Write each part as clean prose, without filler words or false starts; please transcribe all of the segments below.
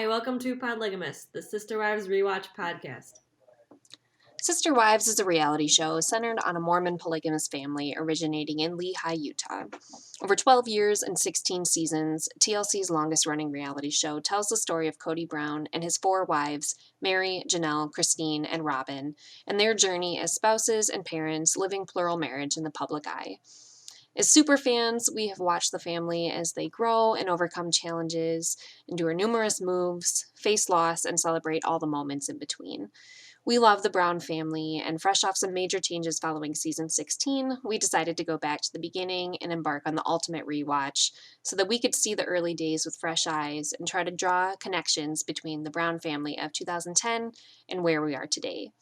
Hi, welcome to Podlygamists, the Sisterwives rewatch podcast. Sisterwives is a reality show centered on a Mormon polygamous family originating in Lehi, Utah. Over 12 years and 16 seasons, TLC's longest-running reality show tells the story of Kody Brown and his 4 wives, Meri, Janelle, Christine, and Robyn, and their journey as spouses and parents living plural marriage in the public eye. As superfans, we have watched the family as they grow and overcome challenges, endure numerous moves, face loss, and celebrate all the moments in between. We love the Brown family, and fresh off some major changes following season 16, we decided to go back to the beginning and embark on the ultimate rewatch so that we could see the early days with fresh eyes and try to draw connections between the Brown family of 2010 and where we are today.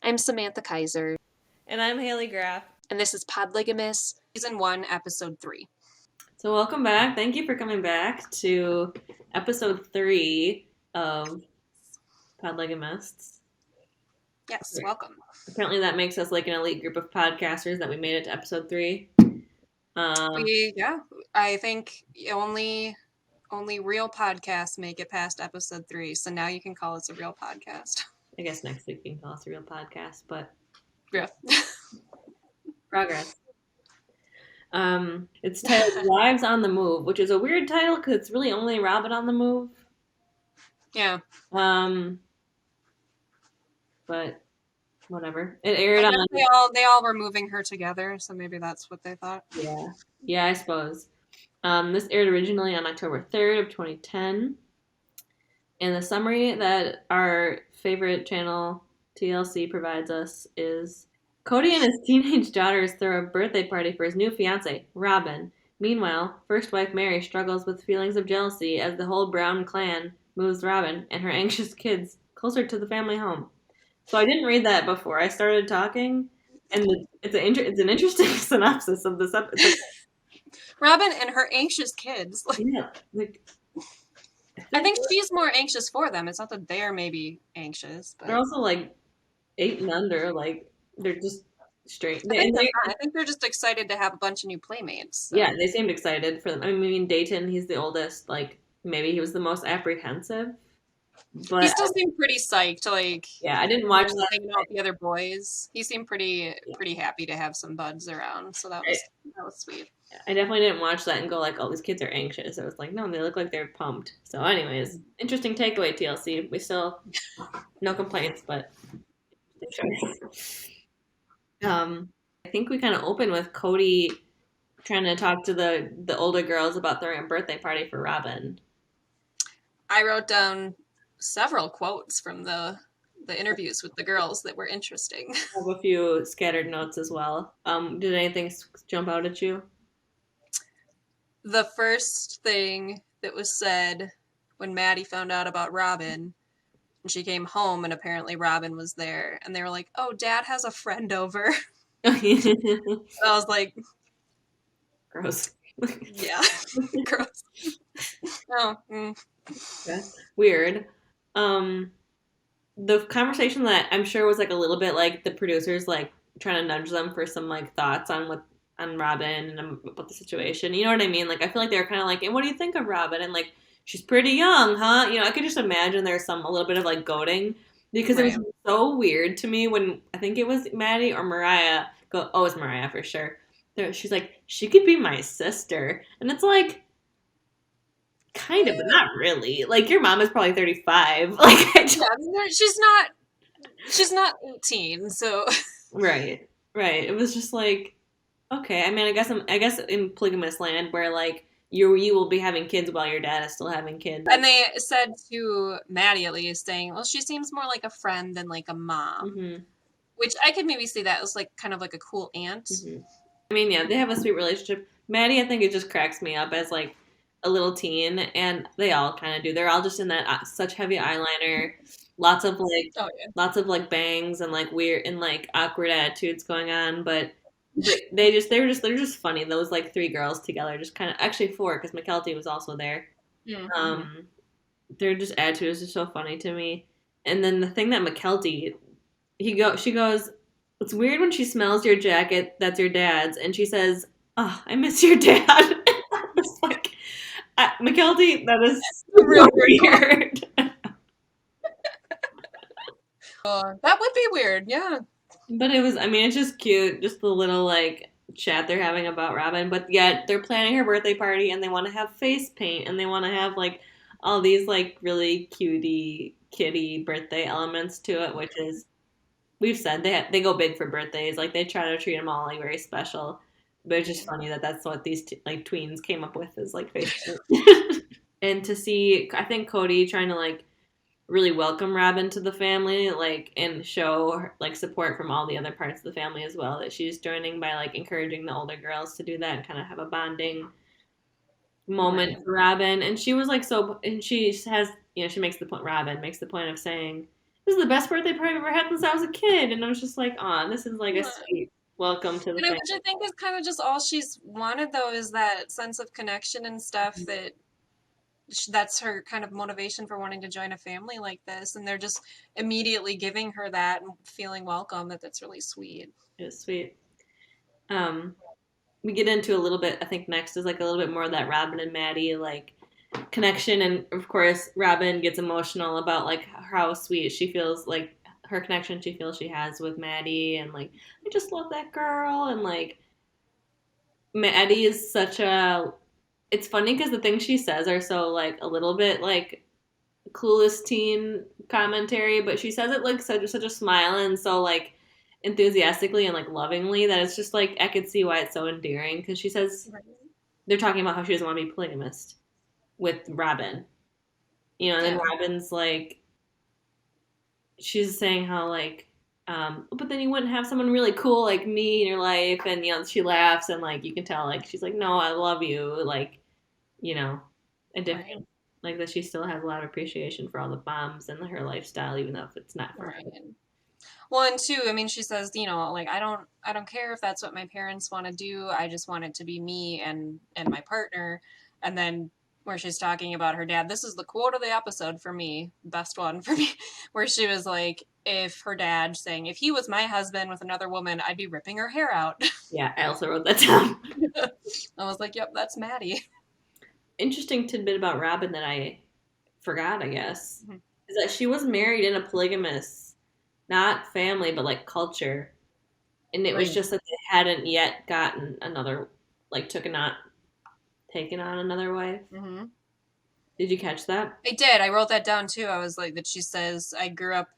I'm Samantha Kaiser. And I'm Haley Graff. And this is Podlygamists, Season 1, Episode 3. So welcome back. Thank you for coming back to Episode 3 of Podlygamists. Yes, welcome. Apparently that makes us like an elite group of podcasters that we made it to Episode 3. I think only real podcasts make it past Episode 3, so now you can call us a real podcast. I guess next week you can call us a real podcast, but... Yeah. Progress. It's titled Wives on the Move, which is a weird title because it's really only Robyn on the move. Yeah. But whatever. It aired on. They all were moving her together, so maybe that's what they thought. Yeah, I suppose. This aired originally on October 3rd of 2010. And the summary that our favorite channel, TLC, provides us is... Kody and his teenage daughters throw a birthday party for his new fiancée, Robyn. Meanwhile, first wife Meri struggles with feelings of jealousy as the whole Brown clan moves Robyn and her anxious kids closer to the family home. So I didn't read that before I started talking, and it's an interesting synopsis of this episode. Robyn and her anxious kids. I think she's more anxious for them. It's not that they're maybe anxious. But... They're also 8 and under, they're just straight. I think they're just excited to have a bunch of new playmates. So. Yeah, they seemed excited for them. I mean, Dayton, he's the oldest. Maybe he was the most apprehensive. But he still seemed pretty psyched. Yeah, I didn't watch that. Hanging out with the other boys. He seemed pretty happy to have some buds around. So that was sweet. I definitely didn't watch that and go oh, these kids are anxious. I was no, they look like they're pumped. So, anyways, interesting takeaway, TLC. We still no complaints, but. I think we kind of open with Kody trying to talk to the older girls about throwing a birthday party for Robyn. I wrote down several quotes from the interviews with the girls that were interesting. I have a few scattered notes as well. Did anything jump out at you? The first thing that was said when Maddie found out about Robyn, and she came home, and apparently Robyn was there. And they were like, "Oh, Dad has a friend over." I was like... Gross. Yeah. Gross. Oh. Yeah. Weird. The conversation that I'm sure was a little bit the producers trying to nudge them for some thoughts on Robyn and about the situation. You know what I mean? I feel they were kind of "And what do you think of Robyn?" And she's pretty young, huh? I could just imagine there's a little bit of goading because It was so weird to me when I think it was Maddie or Mariah it's Mariah for sure. She's she could be my sister. And it's kind of, but not really. Your mom is probably 35. She's not 18, so. Right. It was just okay. I mean, I guess in polygamous land where you will be having kids while your dad is still having kids. And they said to Maddie, at least, saying, well, she seems more like a friend than a mom. Mm-hmm. Which I could maybe see that as kind of a cool aunt. Mm-hmm. I mean, yeah, they have a sweet relationship. Maddie, I think it just cracks me up as a little teen, and they all kind of do. They're all just in that such heavy eyeliner, lots of bangs and weird and awkward attitudes going on, but they're just funny. Those 3 girls together, just kind of actually 4 because McKelty was also there. Mm-hmm. Their just attitudes are so funny to me. And then the thing that McKelty, she goes, "It's weird when she smells your jacket. That's your dad's," and she says, "Oh, I miss your dad." McKelty, that is super weird. That would be weird, yeah. But it was, I mean, it's just cute, just the little like chat they're having about Robyn. But yet they're planning her birthday party and they want to have face paint and they want to have like all these like really cutie kitty birthday elements to it, which is we've said they go big for birthdays. Like they try to treat them all like very special. But it's just funny that that's what these like tweens came up with is like face paint. And to see, I think Kody trying to like really welcome Robyn to the family, like, and show like support from all the other parts of the family as well. That she's joining by like encouraging the older girls to do that and kind of have a bonding moment for Robyn. And she was like so, and she has, she makes the point. Robyn makes the point of saying, "This is the best birthday party I've ever had since I was a kid," and I was just like, "Aw, this is like a sweet welcome to the family." Which I think is kind of just all she's wanted, though, is that sense of connection and stuff that's her kind of motivation for wanting to join a family like this, and they're just immediately giving her that and feeling welcome. That's really sweet. It's sweet. We get into a little bit, I think next is like a little bit more of that Robyn and Maddie like connection, and of course Robyn gets emotional about like how sweet she feels, like her connection she feels she has with Maddie, and like I just love that girl, and like Maddie is such a, it's funny because the things she says are so like a little bit like clueless teen commentary, but she says it like such a smile and so like enthusiastically and like lovingly that it's just like I could see why it's so endearing, because she says they're talking about how she doesn't want to be polygamist with Robyn, and then Robyn's like, she's saying how like but then you wouldn't have someone really cool like me in your life, and she laughs and like you can tell like she's like, no, I love you, like, a different, like that she still has a lot of appreciation for all the bombs and her lifestyle, even though if it's not for her. Well, and two, I mean, she says, like I don't care if that's what my parents want to do. I just want it to be me and my partner. And then where she's talking about her dad, this is the quote of the episode for me, best one for me, where she was like, if her dad saying, if he was my husband with another woman, I'd be ripping her hair out. Yeah, I also wrote that down. I was like, yep, that's Maddie. Interesting tidbit about Robyn that I forgot, I guess, is that she was married in a polygamous, not family, but like culture. And it was just that they hadn't yet gotten another, like taken on another wife. Mm-hmm. Did you catch that? I did. I wrote that down too. I was like, that she says, I grew up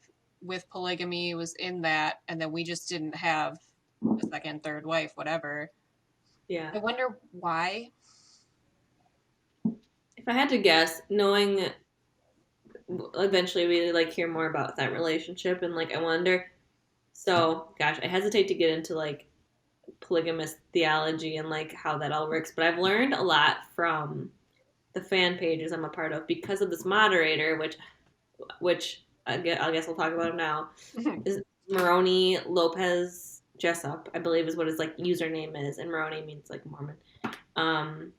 with polygamy, was in that, and then we just didn't have a second, third wife, whatever. Yeah. I wonder why. If I had to guess, knowing eventually we like hear more about that relationship, and like I wonder, so gosh, I hesitate to get into like polygamous theology and like how that all works, but I've learned a lot from the fan pages I'm a part of because of this moderator, which I guess we'll talk about him now. Is Moroni Lopez Jessup, I believe is what his like username is, and Moroni means like Mormon.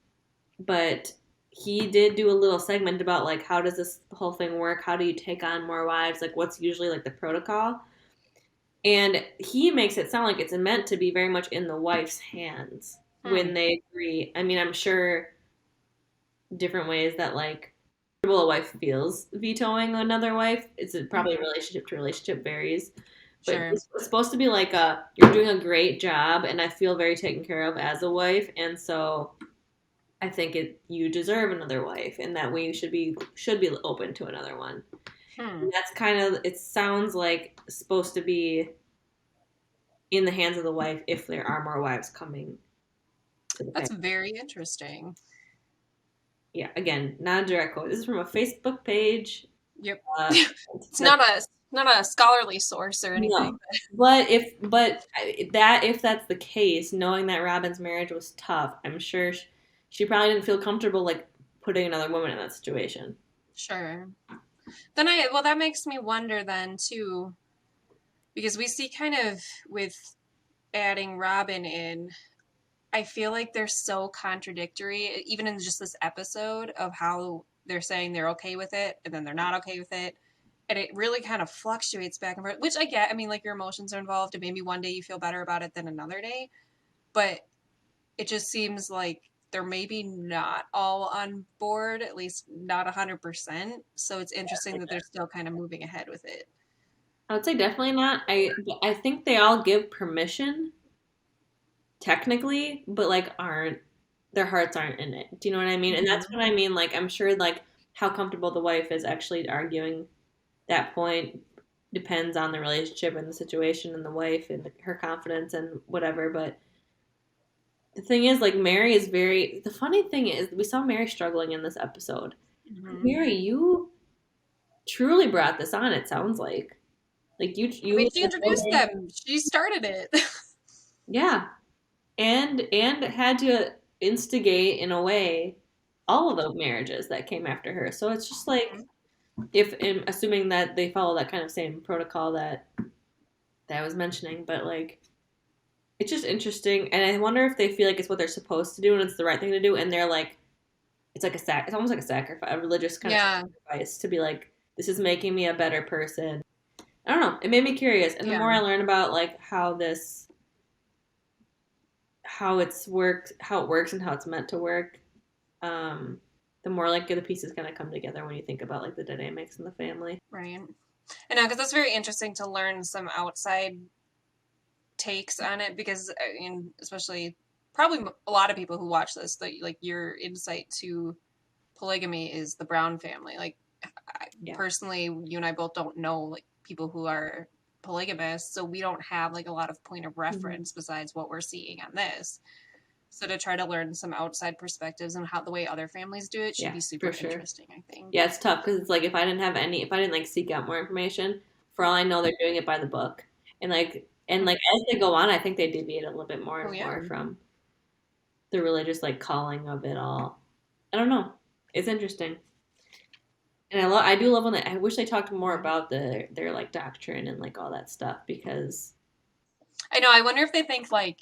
But he did do a little segment about like how does this whole thing work? How do you take on more wives? Like what's usually like the protocol? And he makes it sound like it's meant to be very much in the wife's hands when they agree. I mean, I'm sure different ways that like a wife feels vetoing another wife. It's probably relationship to relationship varies. But it's supposed to be like you're doing a great job and I feel very taken care of as a wife, and so I think you deserve another wife, and that way you should be open to another one. And that's kind of, it sounds like supposed to be in the hands of the wife if there are more wives coming to the That's family. very interesting. Yeah, again, not a direct quote. This is from a Facebook page. Yep. It's not a scholarly source or anything. No. But if that's the case, knowing that Robyn's marriage was tough, I'm sure she probably didn't feel comfortable like putting another woman in that situation. Sure. Then that makes me wonder then too, because we see kind of with adding Robyn in, I feel like they're so contradictory, even in just this episode, of how they're saying they're okay with it and then they're not okay with it. And it really kind of fluctuates back and forth, which I get. I mean, like your emotions are involved, and maybe one day you feel better about it than another day. But it just seems like they're maybe not all on board, at least not 100%. So it's interesting that they're still kind of moving ahead with it. I would say definitely not. I think they all give permission technically, but like aren't their hearts aren't in it. Do you know what I mean? And that's Mhm. what I mean. Like I'm sure like how comfortable the wife is actually arguing that point depends on the relationship and the situation and the wife and her confidence and whatever. But the thing is, like Meri is very. The funny thing is, we saw Meri struggling in this episode. Mhm. Meri, you truly brought this on. It sounds like I you mean, she introduced them. She started it. yeah, and had to instigate in a way all of the marriages that came after her. So it's just like if assuming that they follow that kind of same protocol that I was mentioning, but like it's just interesting, and I wonder if they feel like it's what they're supposed to do and it's the right thing to do, and they're like it's like it's almost like a sacrifice, a religious kind of Yeah. sacrifice to be like this is making me a better person. I don't know. It made me curious, and the Yeah. more I learn about like how it works, and how it's meant to work, um, the more like the pieces kind of come together when you think about like the dynamics in the family. Right. And because that's very interesting to learn some outside takes on it, because I mean, especially probably a lot of people who watch this, like your insight to polygamy is the Brown family. Like Yeah. personally, you and I both don't know like people who are polygamists, so we don't have like a lot of point of reference besides what we're seeing on this. So to try to learn some outside perspectives and how the way other families do it should Yeah, be for super sure. interesting, I think. Yeah, it's tough because it's like if I didn't like seek out more information, for all I know, they're doing it by the book, and as they go on, I think they deviate a little bit more Oh and yeah. more from the religious like calling of it all. I don't know. It's interesting, and I do love when I wish they talked more about their like doctrine and like all that stuff because I know. I wonder if they think like,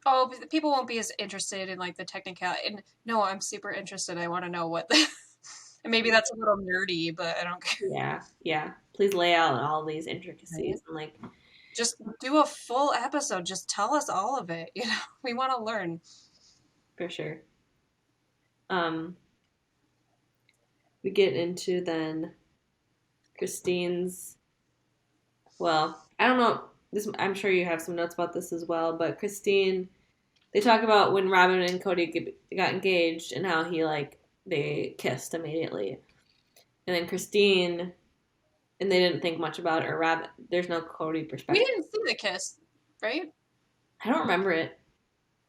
oh, people won't be as interested in like the technicality. And no, I'm super interested. I want to know what. And maybe that's a little nerdy, but I don't care. yeah. Please lay out all these Right? intricacies and like Just do a full episode. Just tell us all of it. You know, we want to learn. for sure. Um, we get into then Christine's. Well, I don't know. This I'm sure you have some notes about this as well, but Christine, they talk about when Robyn and Kody got engaged and how they kissed immediately, and then Christine, and they didn't think much about it. Or Robyn, there's no Kody We perspective. didn't see the kiss, right? I don't remember it.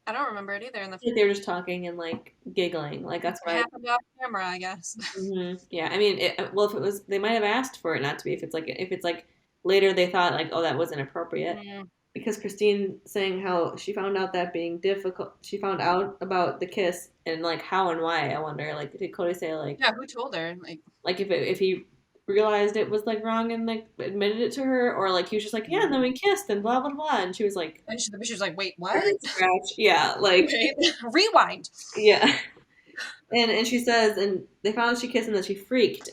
I don't remember it either. In the Like they were just talking and like giggling, like that's what I. happened off camera, I guess. Yeah, I mean, well, if it was, they might have asked for it not to be. If it's like later they thought like, oh, that wasn't appropriate, Mm. because Christine saying how she found out that being difficult, she found out about the kiss and like how and why. I wonder, like, did Cody say Yeah, who told her? like if he realized it was like wrong and like admitted it to her, or like he was just like, yeah, and then we kissed and blah blah blah, and she was like, And she was like, "Wait, what?" scratch, yeah, like Rewind. yeah. And she says, and they found out she kissed and that she freaked.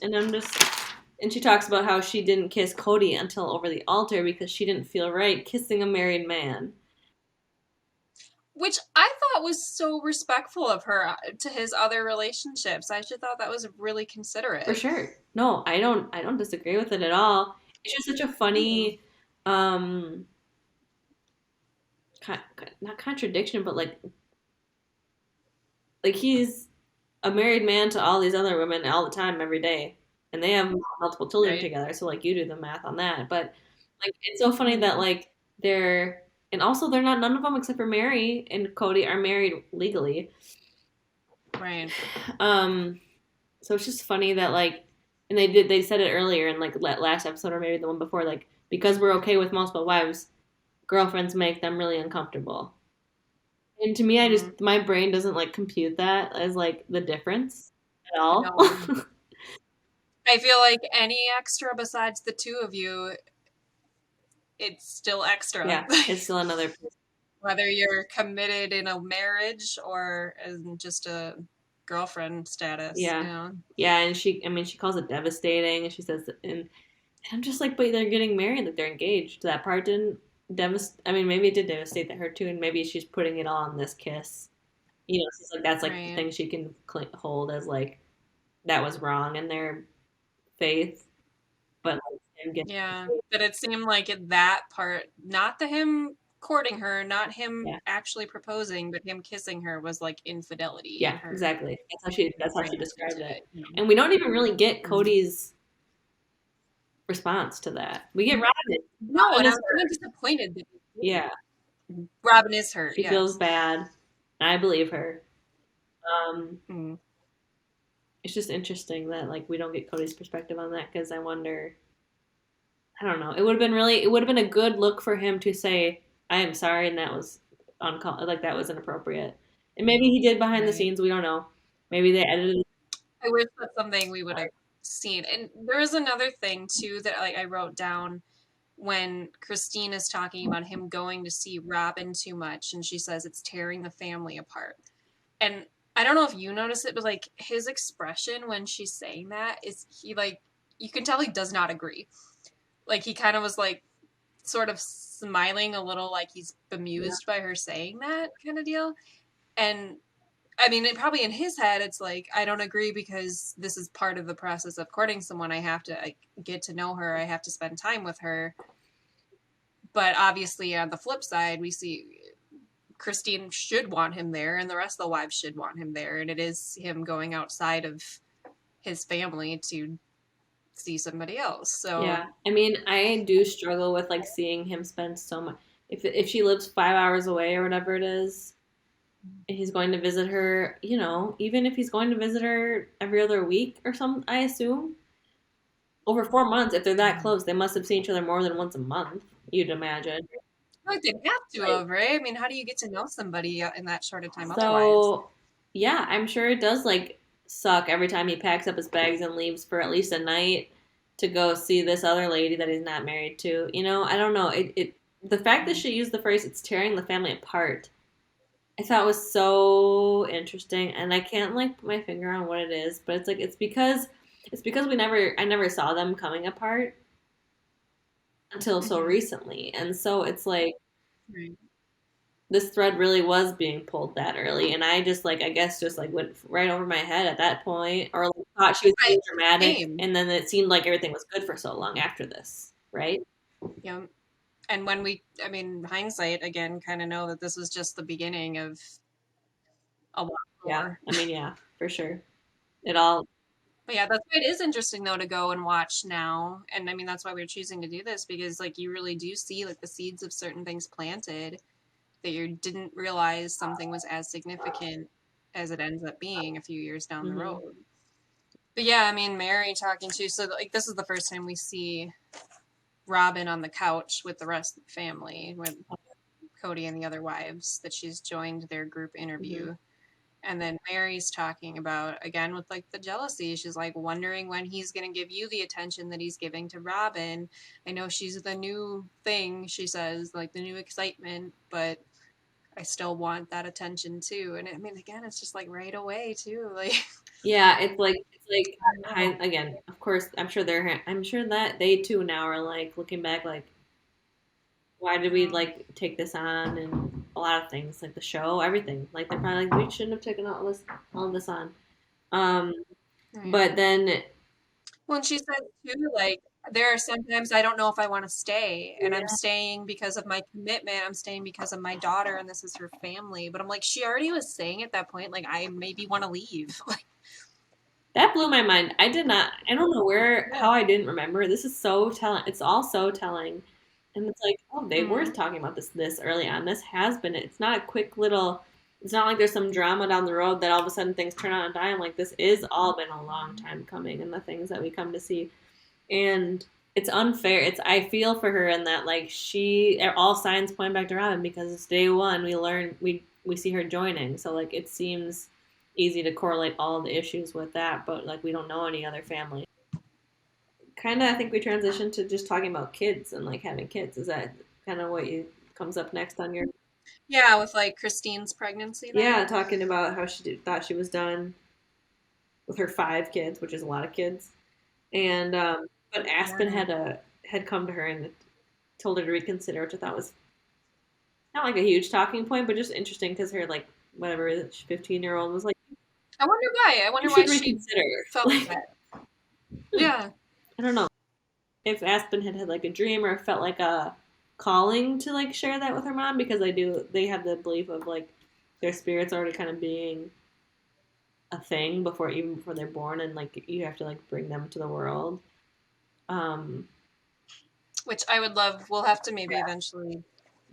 And she talks about how she didn't kiss Kody until over the altar because she didn't feel right kissing a married man. Which I thought was so respectful of her to his other relationships. I actually thought that was really For considerate. sure. No, I don't disagree with it at all. It's just such a funny, um, con- not contradiction, but like he's a married man to all these other women all the time, every day, and they have multiple children Right. together. So like you do the math on that, but like it's so funny that like they're and also they're not none of them except for Meri and Kody are married legally. Right. Um, so it's just funny that like, and they said it earlier in like last episode or maybe the one before, like because we're okay with multiple wives, girlfriends make them really uncomfortable. And to me, my brain doesn't like compute that as like the difference at all. No. I feel like any extra besides the two of you, it's still extra. Yeah, it's still another person. Whether you're committed in a marriage or in just a girlfriend status, Yeah, yeah, and I mean, she calls it devastating, and she says, and I'm just like, but they're getting married, like they're engaged. That part didn't devastate. I mean, maybe it did devastate her too, and maybe she's putting it all on this kiss. It's like that's like the Right. thing she can hold as like that was wrong in their faith, but like him getting Yeah. But it seemed like that part, not the him courting her, not him yeah, actually proposing, but him kissing her was like infidelity in yeah, her exactly. That's how she reaction described to it, it. and we don't even really get Mm. Cody's response to that. We get Robin. No, Robin and I is was kind hurt. of disappointed that he Yeah, didn't. Robin is hurt, she feels yes. bad, and I believe her. Um, Mm. it's just interesting that like we don't get Cody's perspective on that because I wonder. I don't know. It would have been really. It would have been a good look for him to say, "I am sorry," and that was like that was inappropriate. And maybe he did behind the Right. scenes. We don't know. Maybe they edited it. I wish that's something we would have seen. And there is another thing too that like I wrote down when Christine is talking about him going to see Robin too much, and she says it's tearing the family apart. And I don't know if you notice it, but like his expression when she's saying that is he like you can tell he does not agree. Like he kind of was like sort of smiling a little like he's Yeah. bemused by her saying that kind of deal. And I mean, probably in his head, it's like, I don't agree because this is part of the process of courting someone. I have to get to know her. I have to spend time with her. But obviously, on the flip side, we see Christine should want him there, and the rest of the wives should want him there. And it is him going outside of his family to see somebody else. So, Yeah. I mean, I do struggle with like seeing him spend so much. If she lives 5 hours away or whatever it is, and he's going to visit her, even if he's going to visit her every other week or something, I assume over 4 months, if they're that close, they must have seen each other more than once a month. You'd imagine. like, they have to Like, have, right? I mean, how do you get to know somebody in that short of time otherwise? so yeah, I'm sure it does like suck every time he packs up his bags and leaves for at least a night to go see this other lady that he's not married to. I don't know. The fact that she used the phrase "it's tearing the family apart," I thought was so interesting, and I can't like put my finger on what it is, but it's like it's because I never saw them coming apart until so Mm-hmm. recently, and so it's like Right. this thread really was being pulled that early, and I just like I guess just like went right over my head at that point, or like, thought she was I being dramatic, same. and then it seemed like everything was good for so long after this, right? Yeah. And when I mean, hindsight again, kind of know that this was just the beginning of a lot Yeah, more. I mean, yeah, for sure. It all, But yeah, that's why it is interesting though to go and watch now. And I mean, that's why we're choosing to do this because like you really do see like the seeds of certain things planted that you didn't realize something was as significant as it ends up being a few years down the hmm road. But yeah, I mean, Meri talking to, so like this is the first time we see Robyn on the couch with the rest of the family, with Kody and the other wives, that she's joined their group hmm interview. And then Meri's talking about, again, with like the jealousy. She's like wondering when he's going to give you the attention that he's giving to Robyn. I know she's the new thing, she says, like the new excitement, but I still want that attention too. And I mean, again, it's just like right away too. Like, yeah, it's like I don't know. again. Of course, I'm sure that they too now are like looking back, like why did we No. like take this on and a lot of things like the show, everything. Like they're probably like we shouldn't have taken all of this on. Um, Right. but then Well, and she said too, like, there are sometimes I don't know if I want to stay, and I'm yeah, staying because of my commitment. I'm staying because of my daughter, and this is her family. But I'm like, she already was saying at that point, like, I maybe want to leave. Like, that blew my mind. I did not. I don't know yeah. how I didn't remember. This is so telling. It's all so telling. And it's like, oh, they were Mm, talking about this early on. This has been. It's not a quick little. It's not like there's some drama down the road that all of a sudden things turn on a dime. Like this is all been a long time coming, and the things that we come to see. And it's unfair. I feel for her in that like all signs point back to Robyn because it's day one. We see her joining, so like it seems easy to correlate all the issues with that, but like we don't know any other family. Kind of, I think we transitioned to just talking about kids and like having kids. Is that kind of what you comes up next on your? yeah, with like Christine's pregnancy Yeah, then. talking about how thought she was done with her 5 kids, which is a lot of kids, and but Aspen Yeah. had come to her and told her to reconsider, which I thought was not like a huge talking point, but just interesting because her like whatever 15-year-old was like, I wonder why. I you wonder why should she reconsider. felt Like, that. Yeah. I don't know if Aspen had like a dream or felt like a calling to like share that with her mom, because they have the belief of like their spirits already kind of being a thing before they're born, and like you have to like bring them to the world. Um, Which I would love. We'll have to maybe eventually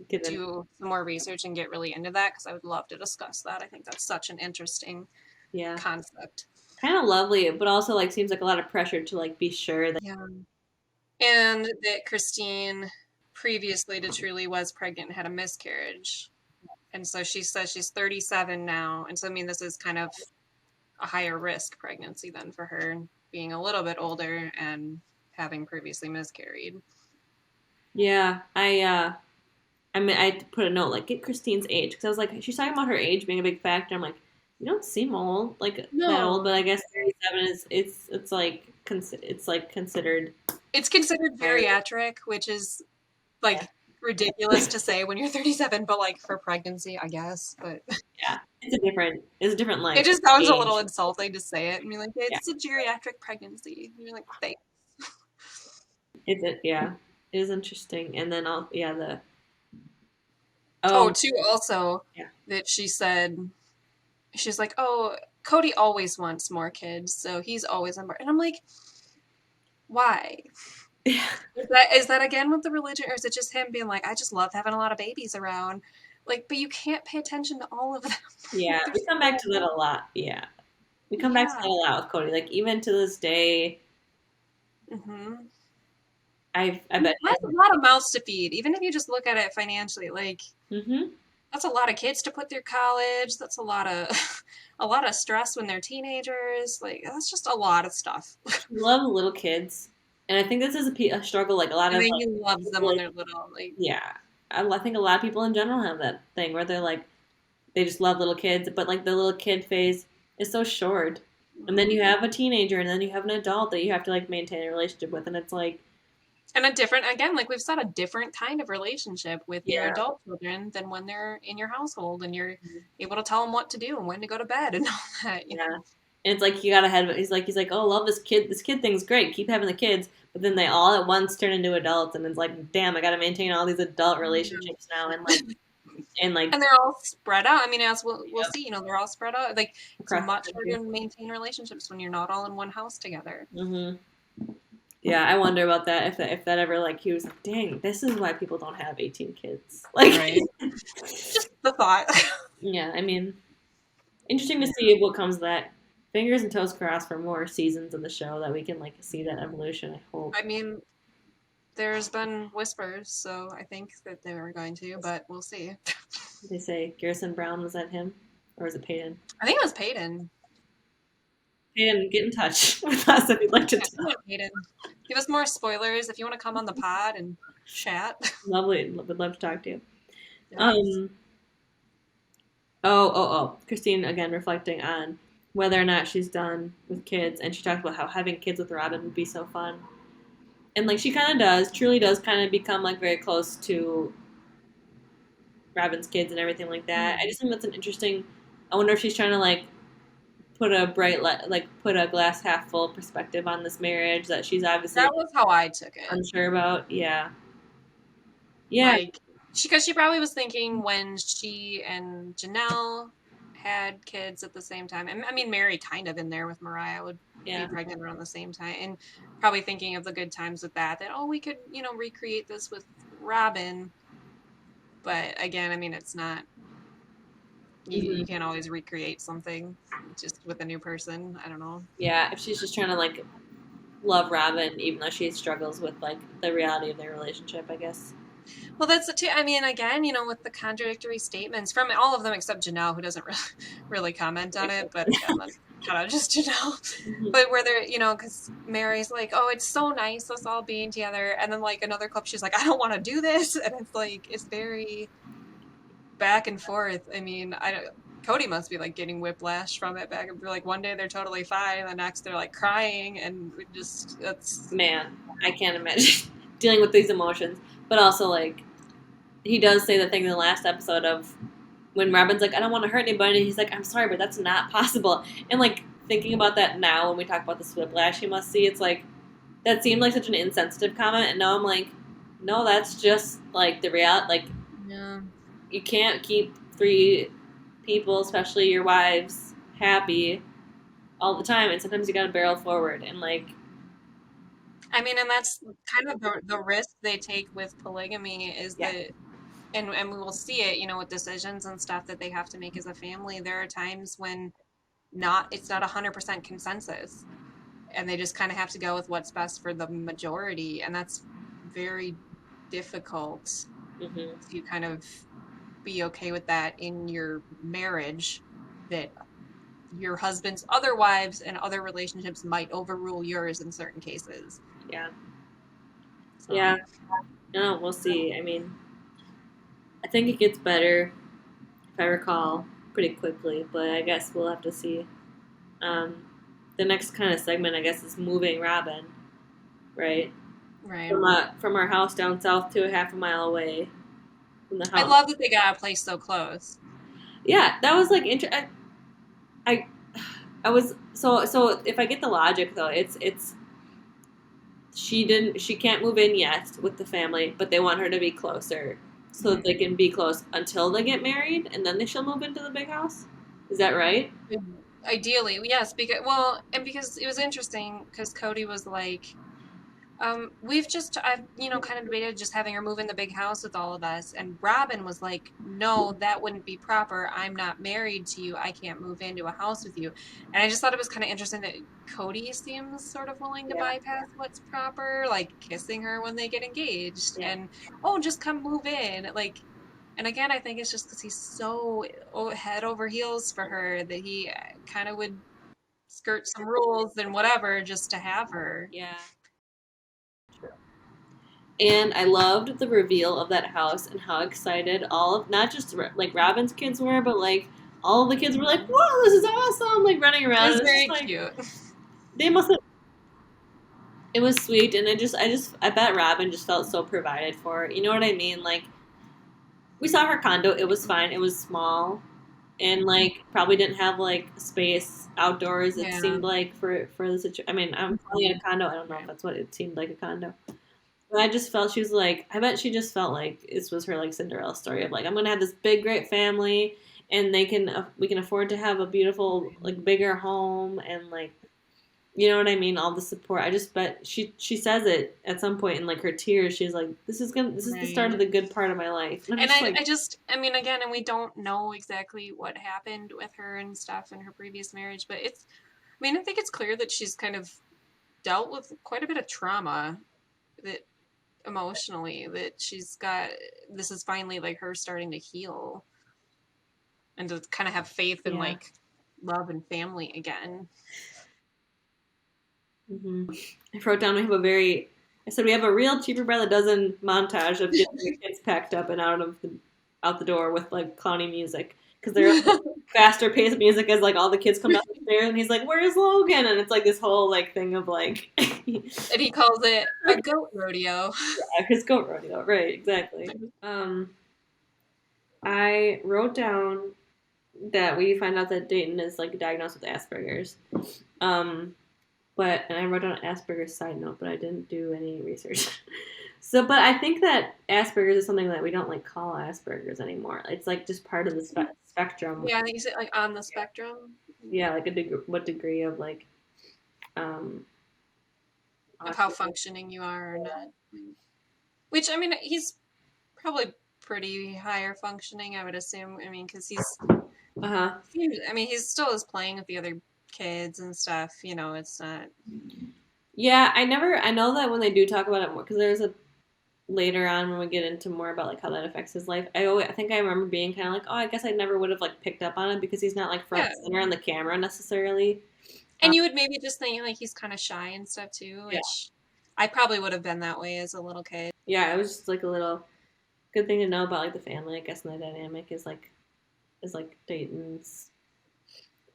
get them, do some more research and get really into that because I would love to discuss that. I think that's such an interesting yeah, concept. kind of lovely, but also like seems like a lot of pressure to like be sure that. Yeah. And that Christine previously to Truly was pregnant and had a miscarriage. And so she says she's 37 now. And so, I mean, this is kind of a higher risk pregnancy then for her, being a little bit older and having previously miscarried. Yeah, I mean, I put a note like get Christine's age, because I was like, she's talking about her age being a big factor. I'm like, you don't seem old, like that old, but No. I guess 37 is it's like it's like considered. It's considered Higher. geriatric, which is Yeah, like ridiculous to say when you're 37, but like for pregnancy, I guess. But yeah, it's a different it like just sounds a little age. insulting to say it. I mean, like, Yeah, it's a geriatric pregnancy. And you're like, thanks. yeah, it is interesting. And then yeah, the Oh, oh too, also, yeah. that she said, she's like, oh, Kody always wants more kids, so he's always on board. And I'm like, why? Yeah. Is that again with the religion, or is it just him being like, I just love having a lot of babies around? Like, but you can't pay attention to all of them. Yeah, There's we come back to that a lot. Yeah, we come back to yeah. that a lot with Kody. Like even to this day, Mm-hmm. I bet. That's a lot of mouths to feed, even if you just look at it financially. Like, Mm-hmm. that's a lot of kids to put through college. That's a lot of a lot of stress when they're teenagers. Like, that's just a lot of stuff. Love little kids, and I think this is a struggle. Like a lot And of then like he loves them people, when like, they're little. Like, yeah, I think a lot of people in general have that thing where they're like they just love little kids, but like the little kid phase is so short, and then you have a teenager, and then you have an adult that you have to like maintain a relationship with, and it's like and a different, again, like we've said, a different kind of relationship with your yeah, adult children than when they're in your household and you're able to tell them what to do and when to go to bed and all that. yeah. And it's like you got ahead of it. He's like, oh, love this kid. This kid thing's great. Keep having the kids. But then they all at once turn into adults, and it's like, damn, I got to maintain all these adult relationships now, and like And they're all spread out. I mean, as we'll yep, see, they're all spread out. Like, it's across much the harder country. to maintain relationships when you're not all in one house together. Hmm. Yeah, I wonder about that. If that ever like he was like, dang, this is why people don't have 18 kids. Like, Right. Just the thought. yeah, I mean, interesting to see what comes of that. Fingers and toes crossed for more seasons of the show that we can like see that evolution. I hope. I mean, there's been whispers, so I think that they were going to, but we'll see. They say Garrison Brown, was that him, or was it Peyton? I think it was Peyton. Peyton, get in touch with us if you'd like to Yeah, talk. Peyton. Give us more spoilers if you want to come on the pod and chat. Lovely, would love to talk to you. Yeah. Um. Oh. Christine again reflecting on whether or not she's done with kids, and she talked about how having kids with Robyn would be so fun. And like she kind of does, truly does kind of become like very close to Robyn's kids and everything like that. I just think that's an interesting. I wonder if she's trying to like put a like put a glass half full perspective on this marriage that she's obviously That was how I took it. unsure about. Yeah, yeah, Like, because she probably was thinking when she and Janelle had kids at the same time. And I mean, Meri kind of in there with Mariah would be yeah. pregnant around the same time. And probably thinking of the good times with that, oh, we could, recreate this with Robyn. But again, I mean, it's not, you Hmm. can't always recreate something just with a new person. I don't know. Yeah, if she's just trying to like love Robyn, even though she struggles with like the reality of their relationship, I guess. Well, that's the two. I mean, again, with the contradictory statements from all of them except Janelle, who doesn't really comment on it. But again, that's kind of just Janelle. Mhm. But where they're, because Meri's like, oh, it's so nice us all being together. And then, like, another clip, she's like, I don't want to do this. And it's like, it's very back and forth. I mean, Kody must be like getting whiplash from it back and forth. Like one day they're totally fine, the next they're like crying, and that's Man, I can't imagine dealing with these emotions. But also, like, he does say the thing in the last episode of when Robyn's like, I don't want to hurt anybody, he's like, I'm sorry, but that's not possible. And like thinking about that now when we talk about the whiplash he must see, it's like that seemed like such an insensitive comment, and now I'm like, no, that's just like the reality. Like, Yeah. you can't keep three people, especially your wives, happy all the time, and sometimes you gotta barrel forward and like, I mean, and that's kind of the risk they take with polygamy is yeah, that, and we will see it, with decisions and stuff that they have to make as a family. There are times when it's not 100% consensus, and they just kind of have to go with what's best for the majority, and that's very difficult mm-hmm. to kind of be okay with that in your marriage, that your husband's other wives and other relationships might overrule yours in certain cases. Yeah, So yeah. No, we'll see. I mean, I think it gets better if I recall pretty quickly, but I guess we'll have to see. Um, the next kind of segment, I guess, is moving Robyn, right? right. From our house down south to a half a mile away from the I house. love that they got a place so close. Yeah, that was like I, I was so if I get the logic though, it's she can't move in yet with the family, but they want her to be closer so that they can be close until they get married, and then she'll move into the big house. Is that right? Ideally, yes, because it was interesting because Kody was like, I've, kind of debated just having her move in the big house with all of us. And Robyn was like, no, that wouldn't be proper. I'm not married to you. I can't move into a house with you. And I just thought it was kind of interesting that Kody seems sort of willing to Yeah. bypass what's proper, like kissing her when they get engaged Yeah. and, oh, just come move in. Like, and again, I think it's just because he's so head over heels for her that he kind of would skirt some rules and whatever just to have her. Yeah. And I loved the reveal of that house and how excited all of not just like Robyn's kids were, but like all of the kids were like, "Whoa, this is awesome!" Like running It around. was And it's just very like cute. they must have. It was sweet, and I bet Robyn just felt so provided for. You know what I mean? Like we saw her condo. It was fine. It was small, and like probably didn't have like space outdoors. It Yeah. seemed like for the situation. I mean, I'm calling it a condo. I don't know if Right. that's what it seemed like, a condo. But I just felt she was like, I bet she just felt like this was her like Cinderella story of like, I'm gonna have this big great family, and we can afford to have a beautiful like bigger home, and like, you know what I mean, all the support. I just bet she says it at some point in like her tears. She's like, this is the start of Right. the good part of my life. And I'm And just like, I mean, again, and we don't know exactly what happened with her and stuff in her previous marriage, but I mean, I think it's clear that she's kind of dealt with quite a bit of trauma that emotionally, that this is finally like her starting to heal and to kind of have faith in yeah. like love and family again. I wrote down I said we have a real cheaper by the dozen montage of getting the kids packed up and out the door with like clowny music because they're faster paced music as like all the kids come down the stairs, and he's like, "Where's Logan?" And it's like this whole like thing of like And he calls it a goat rodeo. his goat rodeo, right? Exactly. Um, I wrote down that we find out that Dayton is like diagnosed with Asperger's. Um, and I wrote down Asperger's side note, but I didn't do any research. So, but I think that Asperger's is something that we don't like call Asperger's anymore. It's like just part of the spectrum. Yeah, I think you said like on the spectrum Yeah, like what degree of like um of how autism. functioning you are or not. Which I mean, he's probably pretty higher functioning, I would assume. I mean, because Uh huh. he still is playing with the other kids and stuff. It's not. Yeah, I know that when they do talk about it more, because there's a later on when we get into more about like how that affects his life. I think I remember being kind of like, oh, I guess I never would have like picked up on it because he's not like front Yeah, and center on the camera necessarily. and you would maybe just think like he's kind of shy and stuff too, Yeah. which I probably would have been that way as a little kid. Yeah, it was just like a little good thing to know about like the family, I guess, and the dynamic is like Dayton's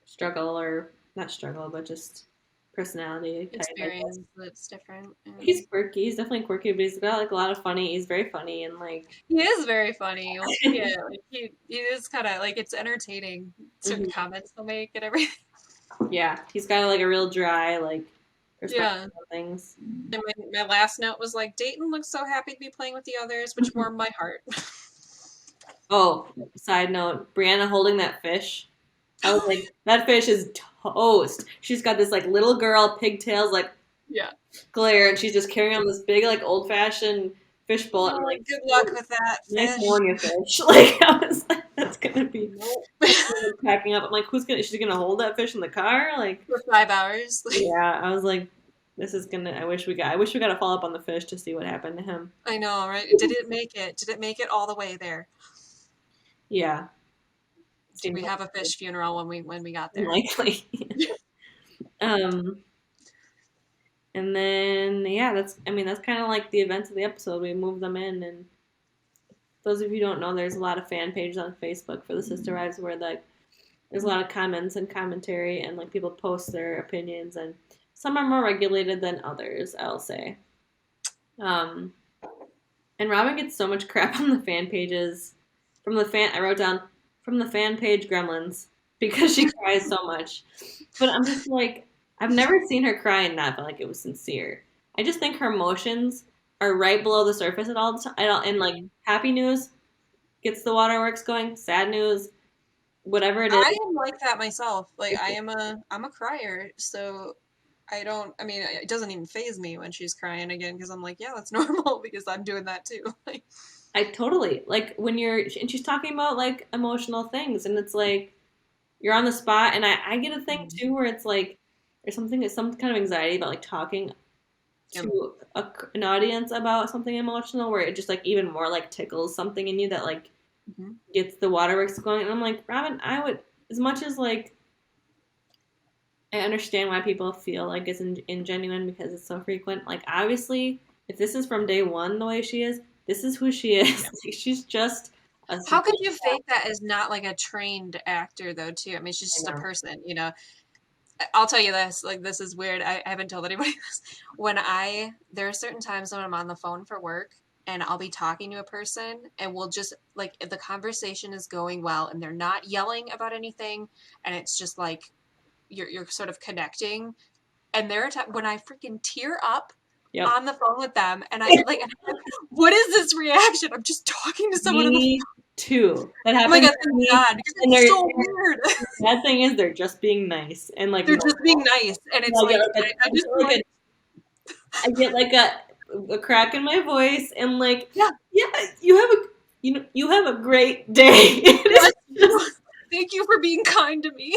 struggle, or not struggle, but just personality type. Experience that's different. Yeah. He's quirky. He's definitely quirky, but he's got like a lot of funny. He's very funny and like. He is very funny. Like, yeah, like he is kind of like it's entertaining. Certain comments he'll make and everything. Yeah, he's got like a real dry like perspective on things. And my last note was like, Dayton looks so happy to be playing with the others, which warmed my heart. Oh, side note, Brianna holding that fish. I was like, that fish is toast. She's got this like little girl pigtails like glare, and she's just carrying on this big like old fashioned fish bowl. Oh, and, like, good luck with that nice fish. warning fish. Like I was like, that's gonna be packing up. I'm like, she's gonna hold that fish in the car like for 5 hours? Yeah, I was like, this is gonna. I wish we got a follow up on the fish to see what happened to him. I know, right? Did it make it? Did it make it all the way there? Yeah. Did we have a fish funeral when we got there? Likely. And then that's kind of like the events of the episode. We move them in, and those of you who don't know, there's a lot of fan pages on Facebook for the Sisterwives where like there's a lot of comments and commentary, and like people post their opinions, and some are more regulated than others, I'll say. And Robyn gets so much crap on the fan pages I wrote down from the fan page gremlins because she cries so much. But I'm just like, I've never seen her cry and not feel like it was sincere. I just think her emotions are right below the surface at all the time. And like happy news gets the waterworks going, sad news, whatever it is. I am like that myself. Like I'm a crier, so it doesn't even faze me when she's crying again because I'm like, yeah, that's normal because I'm doing that too. Like I totally like when and she's talking about like emotional things, and it's like you're on the spot, and I get a thing too where it's like there's some kind of anxiety about like talking to an audience about something emotional where it just like even more like tickles something in you that like gets the waterworks going. And I'm like, Robyn, I would, as much as like I understand why people feel like it's ingenuine because it's so frequent. Like obviously, if this is from day one the way she is, this is who she is. Like, she's just. How could you fake that as not like a trained actor though too? I mean, she's just a person, you know. I'll tell you this, like this is weird. I haven't told anybody this. There are certain times when I'm on the phone for work and I'll be talking to a person and we'll just like if the conversation is going well and they're not yelling about anything and it's just like you're sort of connecting. And there are times when I freaking tear up on the phone with them and I'm like, what is this reaction? I'm just talking to someone. Me too. That happens to me. God, and it's so weird. That thing is they're just being nice and like they're just being nice and it's I get like a crack in my voice and like you have a great day. Thank you for being kind to me.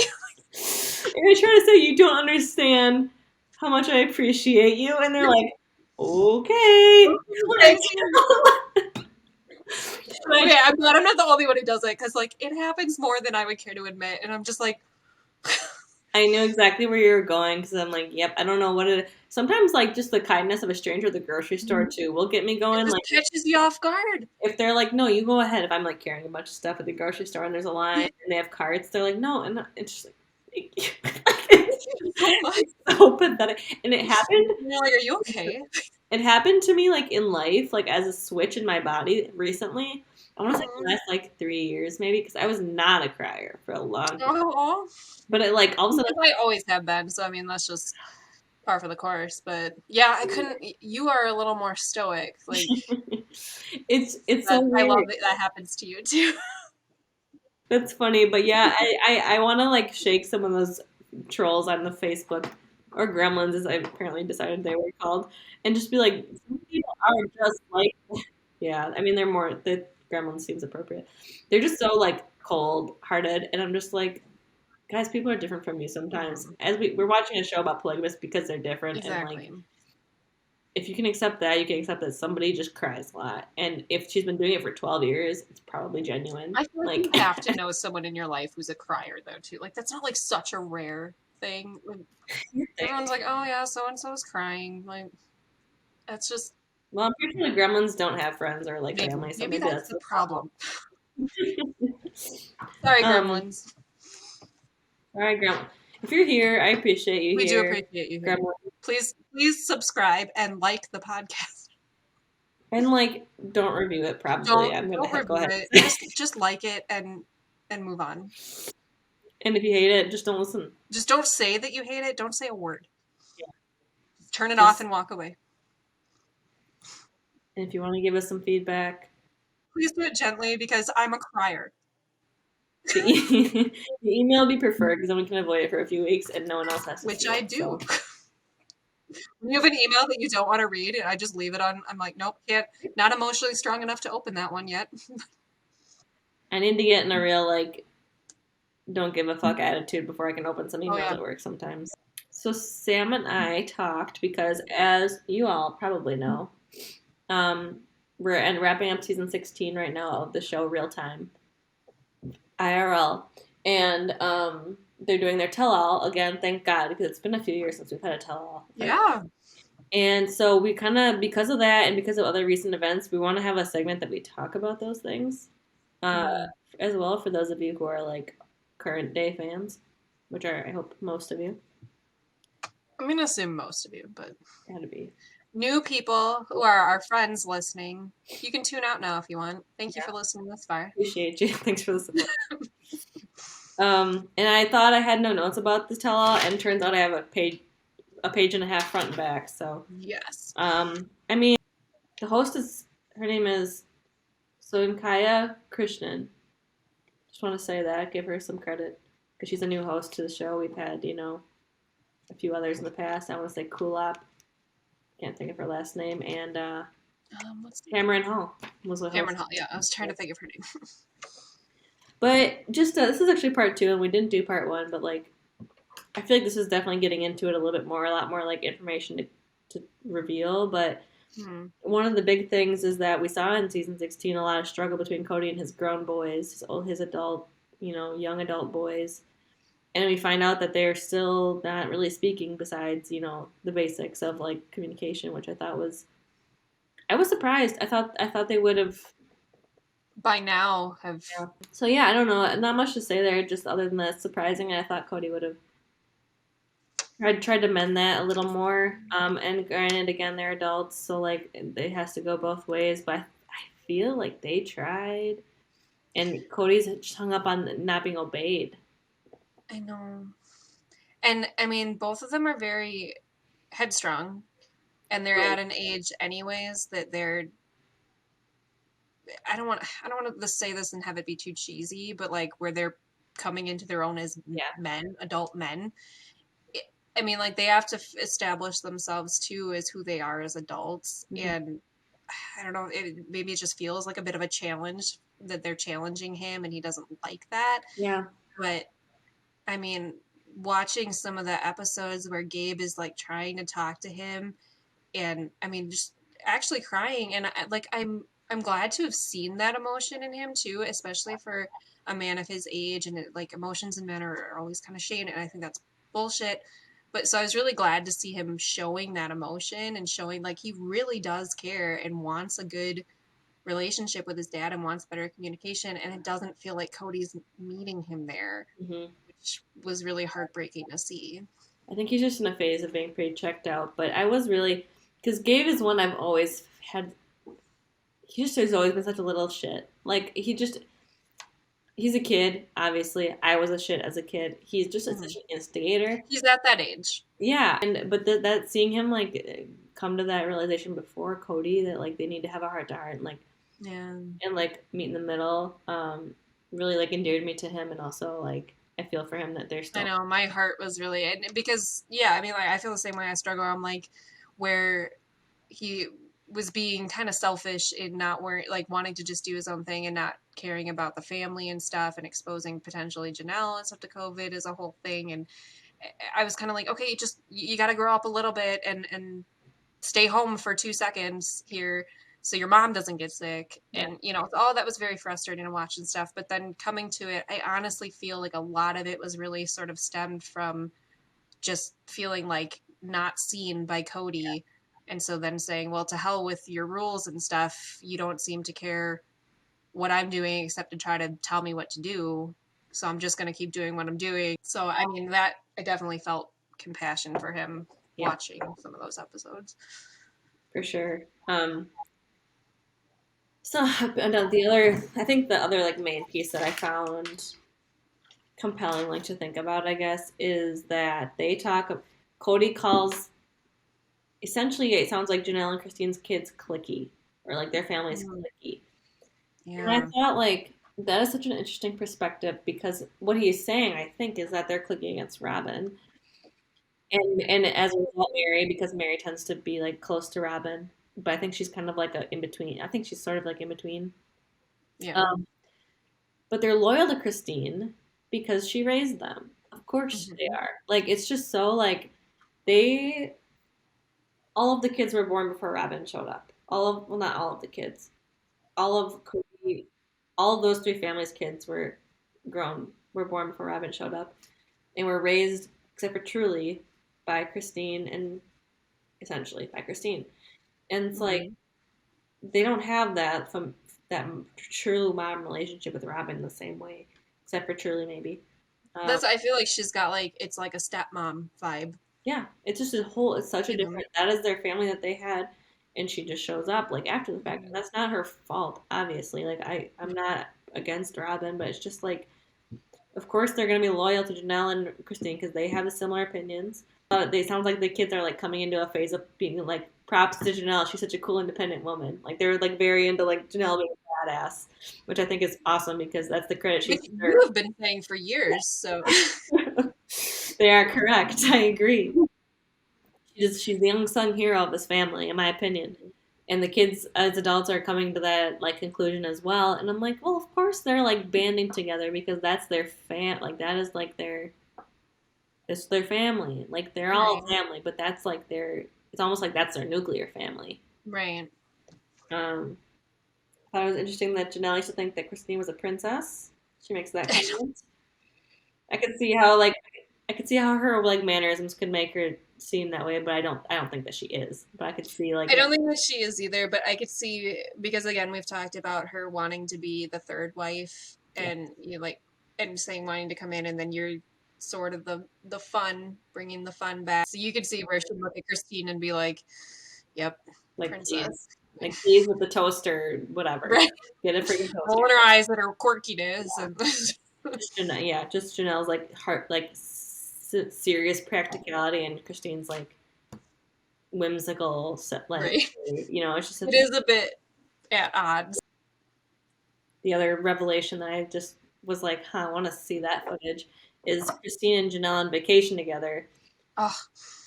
And I try to say you don't understand how much I appreciate you, and they're like, okay. Okay, I'm glad I'm not the only one who does it because like it happens more than I would care to admit, and I'm just like. I knew exactly where you were going because I'm like, yep, I don't know what it. Sometimes like just the kindness of a stranger at the grocery store too will get me going. It like catches you off guard. If they're like, no, you go ahead. If I'm like carrying a bunch of stuff at the grocery store and there's a line and they have carts, they're like, no, and it's just like. It's so pathetic. And it happened. You're like, are you okay? It happened to me like in life, like as a switch in my body recently. I want to say the last like 3 years maybe because I was not a crier for a long time. Oh. But it like all of a sudden I always have been, so I mean that's just par for the course. But yeah, I couldn't. You are a little more stoic. Like it's so weird. I love that happens to you too. That's funny, but yeah, I want to like shake some of those trolls on the Facebook or gremlins, as I apparently decided they were called, and just be like, some people are just like, yeah. I mean, the gremlins seems appropriate. They're just so like cold-hearted, and I'm just like, guys, people are different from you sometimes. As we're watching a show about polygamists because they're different, exactly. And like. If you can accept that, you can accept that somebody just cries a lot. And if she's been doing it for 12 years, it's probably genuine. I feel like you have to know someone in your life who's a crier, though, too. Like, that's not, like, such a rare thing. Everyone's like, oh, yeah, so-and-so is crying. Like, that's just... Well, I'm pretty sure the gremlins don't have friends or, like, family. So maybe that's the problem. Sorry, gremlins. Sorry, gremlin. If you're here, I appreciate you We do here. appreciate you here. Please subscribe and like the podcast. And like, don't review it. Probably, I'm Don't gonna go review ahead. it. Just like it and move on. And if you hate it, just don't listen. Just don't say that you hate it. Don't say a word. Yeah. Just turn it off and walk away. And if you want to give us some feedback, please do it gently because I'm a crier. The email would be preferred because then we can avoid it for a few weeks and no one else has to Which see I it. do. So. When you have an email that you don't want to read, and I just leave it on, I'm like, nope, not emotionally strong enough to open that one yet. I need to get in a real, like, don't give a fuck attitude before I can open some emails at work sometimes. So Sam and I talked because, as you all probably know, we're wrapping up season 16 right now of the show Real Time, IRL. And they're doing their tell-all again, thank God, because it's been a few years since we've had a tell-all. Yeah. And so we kind of, because of that and because of other recent events, we want to have a segment that we talk about those things as well for those of you who are like current day fans, which are, I hope, most of you. I'm going to assume most of you, but gotta be. New people who are our friends listening, you can tune out now if you want. Thank you for listening this far. Appreciate you. Thanks for the support. And I thought I had no notes about the tell-all, and turns out I have a page and a half front and back. So yes. I mean, the host her name is Soinkaya Krishnan. Just want to say that, give her some credit because she's a new host to the show. We've had, a few others in the past. I want to say Kulop. Can't think of her last name. And Cameron Hall was a host. Cameron Hall, yeah. I was trying to think of her name. But just, this is actually part 2, and we didn't do part 1, but, like, I feel like this is definitely getting into it a little bit more, a lot more, like, information to reveal. But one of the big things is that we saw in season 16 a lot of struggle between Kody and his grown boys, his adult, young adult boys. And we find out that they're still not really speaking besides, the basics of, like, communication, which I was surprised. I thought they would have by now have. Yeah. So yeah, I don't know. Not much to say there, just other than that, surprising. I thought Kody would have tried to mend that a little more. And granted, again, they're adults, so like it has to go both ways. But I feel like they tried, and Kody's just hung up on not being obeyed. I know, and I mean, both of them are very headstrong, and they're at an age, anyways, that they're. I don't want to say this and have it be too cheesy, but like where they're coming into their own as men, adult men. I mean, like they have to establish themselves too as who they are as adults, and I don't know. Maybe it just feels like a bit of a challenge that they're challenging him, and he doesn't like that. Yeah. But I mean, watching some of the episodes where Gabe is like trying to talk to him, and I mean, just actually crying, and I'm glad to have seen that emotion in him too, especially for a man of his age. And like emotions in men are always kind of shade, and I think that's bullshit. But so I was really glad to see him showing that emotion and showing like he really does care and wants a good relationship with his dad and wants better communication. And it doesn't feel like Kody's meeting him there, which was really heartbreaking to see. I think he's just in a phase of being pretty checked out. But I was really, because Gabe is one I've always had. He just has always been such a little shit. Like, he's a kid, obviously. I was a shit as a kid. He's just such an instigator. He's at that age. Yeah, but that seeing him, like, come to that realization before Kody that, like, they need to have a heart-to-heart and, like, and, like, meet in the middle, really, like, endeared me to him. And also, like, I feel for him that they're still... I know, my heart was really... Because, yeah, I mean, like, I feel the same way. I struggle. I'm, like, where he was being kind of selfish in not wanting to just do his own thing and not caring about the family and stuff, and exposing potentially Janelle and stuff to COVID is a whole thing. And I was kind of like, okay, just you got to grow up a little bit and stay home for 2 seconds here so your mom doesn't get sick. And all that was very frustrating to watch and stuff. But then coming to it, I honestly feel like a lot of it was really sort of stemmed from just feeling like not seen by Kody. And so then saying, well, to hell with your rules and stuff. You don't seem to care what I'm doing except to try to tell me what to do. So I'm just going to keep doing what I'm doing. So, I mean, that I definitely felt compassion for him watching some of those episodes. For sure. So I think the other like main piece that I found compelling, like to think about, I guess, is that Kody calls, essentially, it sounds like Janelle and Christine's kids cliquey, or like their family's cliquey. And I Yeah. thought, like, that is such an interesting perspective because what he's saying, I think, is that they're cliquey against Robyn. And as a result, Meri, because Meri tends to be like close to Robyn, but I think she's kind of like a in between. I think she's sort of like in between. Yeah. But they're loyal to Christine because she raised them. Of course they are. Like it's just so like they all of the kids were born before Robyn showed up. Not all of the kids. All of Kody, all of those three families' kids were born before Robyn showed up, and were raised, except for Truly, by Christine and essentially by Christine. And it's like they don't have that true mom relationship with Robyn the same way, except for Truly maybe. I feel like she's got like it's like a stepmom vibe. Yeah, it's just it's such a different. That is their family that they had, and she just shows up like after the fact. And that's not her fault, obviously. Like I'm not against Robyn, but it's just like, of course they're gonna be loyal to Janelle and Christine because they have the similar opinions. They sounds like the kids are like coming into a phase of being like props to Janelle. She's such a cool, independent woman. Like they're like very into like Janelle being a badass, which I think is awesome because that's the credit she deserves. You have been saying for years, so they are correct. I agree. She's the unsung hero of this family, in my opinion. And the kids, as adults, are coming to that like conclusion as well. And I'm like, well, of course they're like banding together because that's their like that is like it's their family. Like they're all family, but that's like it's almost like that's their nuclear family. Right. I thought it was interesting that Janelle used to think that Christine was a princess. She makes that comment. I could see how her like mannerisms could make her seem that way, but I don't think that she is. But I could see like I don't think that she is either, but I could see because again we've talked about her wanting to be the third wife and you like and saying wanting to come in and then you're sort of the fun, bringing the fun back. So you could see where she'd look at Christine and be like, "Yep, like princess." please with the toaster, whatever. Right. Get a freaking toaster. Rolling her eyes at her quirkiness and just Janelle's like heart like serious practicality and Christine's like whimsical like right. it's just it is a bit at odds. The other revelation that I just was like, I want to see that footage is Christine and Janelle on vacation together. Oh.